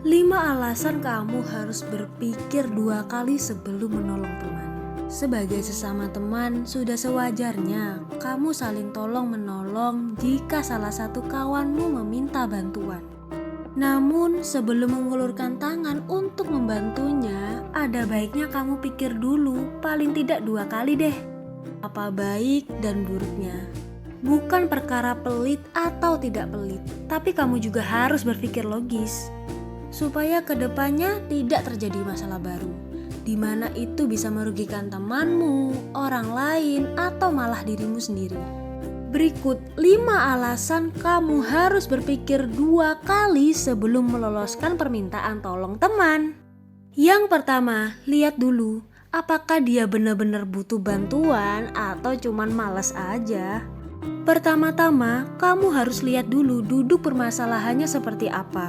5 alasan kamu harus berpikir 2 kali sebelum menolong teman. Sebagai sesama teman, sudah sewajarnya kamu saling tolong-menolong jika salah satu kawanmu meminta bantuan. Namun sebelum mengulurkan tangan untuk membantunya, ada baiknya kamu pikir dulu paling tidak 2 kali deh. Apa baik dan buruknya. Bukan perkara pelit atau tidak pelit, tapi kamu juga harus berpikir logis. Supaya kedepannya tidak terjadi masalah baru, di mana itu bisa merugikan temanmu, orang lain, atau malah dirimu sendiri. Berikut 5 alasan kamu harus berpikir 2 kali sebelum meloloskan permintaan tolong teman. Yang pertama, lihat dulu apakah dia benar-benar butuh bantuan atau cuman malas aja. Pertama-tama, kamu harus lihat dulu duduk permasalahannya seperti apa.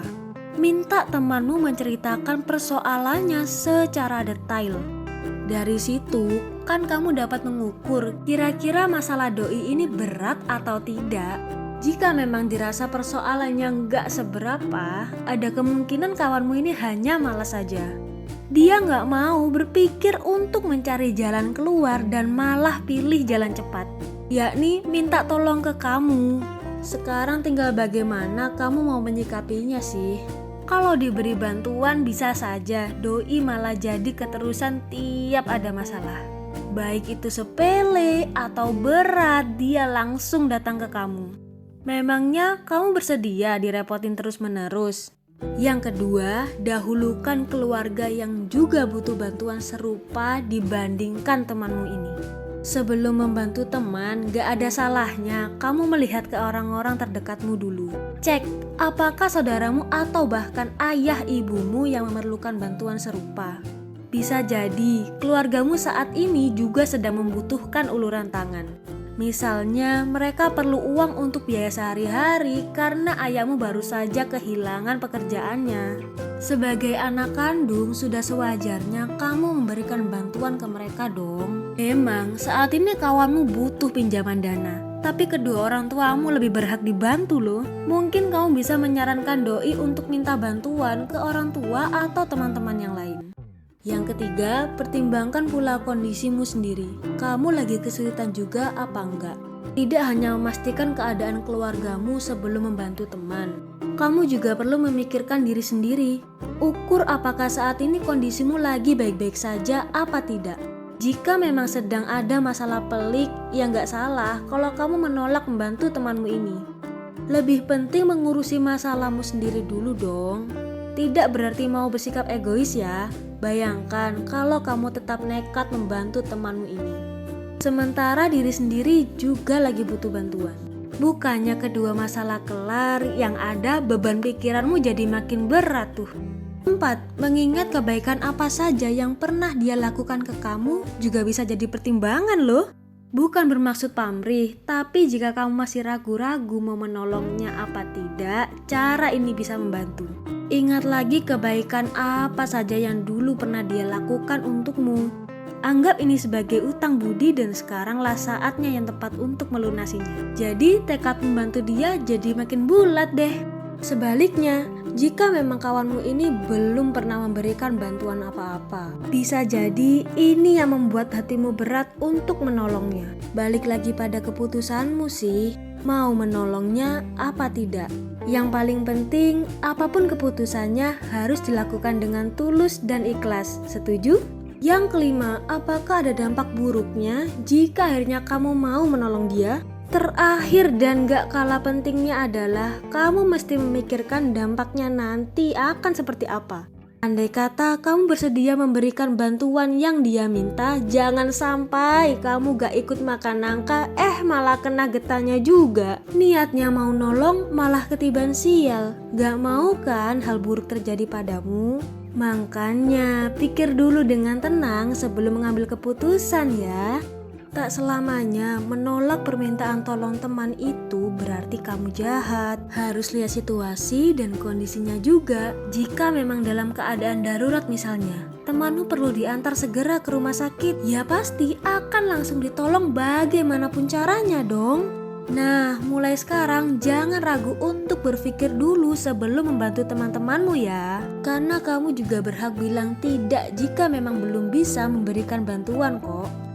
Minta temanmu menceritakan persoalannya secara detail. Dari situ, kan kamu dapat mengukur kira-kira masalah doi ini berat atau tidak. Jika memang dirasa persoalannya nggak seberapa, ada kemungkinan kawanmu ini hanya malas saja. Dia nggak mau berpikir untuk mencari jalan keluar dan malah pilih jalan cepat, yakni minta tolong ke kamu. Sekarang tinggal bagaimana kamu mau menyikapinya sih. Kalau diberi bantuan bisa saja doi malah jadi keterusan tiap ada masalah. Baik itu sepele atau berat, dia langsung datang ke kamu. Memangnya kamu bersedia direpotin terus-menerus? Yang kedua, dahulukan keluarga yang juga butuh bantuan serupa dibandingkan temanmu ini. Sebelum membantu teman, gak ada salahnya kamu melihat ke orang-orang terdekatmu dulu. Cek, apakah saudaramu atau bahkan ayah ibumu yang memerlukan bantuan serupa. Bisa jadi keluargamu saat ini juga sedang membutuhkan uluran tangan. Misalnya mereka perlu uang untuk biaya sehari-hari karena ayahmu baru saja kehilangan pekerjaannya. Sebagai anak kandung sudah sewajarnya kamu memberikan bantuan ke mereka dong. Memang saat ini kawanmu butuh pinjaman dana, tapi kedua orang tuamu lebih berhak dibantu loh. Mungkin kamu bisa menyarankan doi untuk minta bantuan ke orang tua atau teman-teman yang lain. Yang ketiga, pertimbangkan pula kondisimu sendiri. Kamu lagi kesulitan juga apa enggak? Tidak hanya memastikan keadaan keluargamu sebelum membantu teman. Kamu juga perlu memikirkan diri sendiri. Ukur apakah saat ini kondisimu lagi baik-baik saja apa tidak. Jika memang sedang ada masalah pelik, ya nggak salah kalau kamu menolak membantu temanmu ini. Lebih penting mengurusi masalahmu sendiri dulu dong. Tidak berarti mau bersikap egois ya. Bayangkan kalau kamu tetap nekat membantu temanmu ini. Sementara diri sendiri juga lagi butuh bantuan. Bukannya kedua masalah kelar, yang ada beban pikiranmu jadi makin berat tuh. 4. Mengingat kebaikan apa saja yang pernah dia lakukan ke kamu juga bisa jadi pertimbangan loh. Bukan bermaksud pamrih, tapi jika kamu masih ragu-ragu mau menolongnya apa tidak, cara ini bisa membantu. Ingat lagi kebaikan apa saja yang dulu pernah dia lakukan untukmu. Anggap ini sebagai utang budi dan sekaranglah saatnya yang tepat untuk melunasinya. Jadi tekad membantu dia jadi makin bulat deh. Sebaliknya, jika memang kawanmu ini belum pernah memberikan bantuan apa-apa, bisa jadi ini yang membuat hatimu berat untuk menolongnya. Balik lagi pada keputusanmu sih, mau menolongnya apa tidak. Yang paling penting, apapun keputusannya harus dilakukan dengan tulus dan ikhlas. Setuju? Yang kelima, apakah ada dampak buruknya jika akhirnya kamu mau menolong dia? Terakhir dan gak kalah pentingnya adalah kamu mesti memikirkan dampaknya nanti akan seperti apa. Andai kata kamu bersedia memberikan bantuan yang dia minta, jangan sampai kamu gak ikut makan nangka, malah kena getahnya juga. Niatnya mau nolong malah ketiban sial. Gak mau kan hal buruk terjadi padamu? Makanya pikir dulu dengan tenang sebelum mengambil keputusan ya. Tak selamanya menolak permintaan tolong teman itu berarti kamu jahat. Harus lihat situasi dan kondisinya juga. Jika memang dalam keadaan darurat misalnya, temanmu perlu diantar segera ke rumah sakit, ya pasti akan langsung ditolong bagaimanapun caranya dong. Nah, mulai sekarang jangan ragu untuk berpikir dulu sebelum membantu teman-temanmu ya. Karena kamu juga berhak bilang tidak jika memang belum bisa memberikan bantuan kok.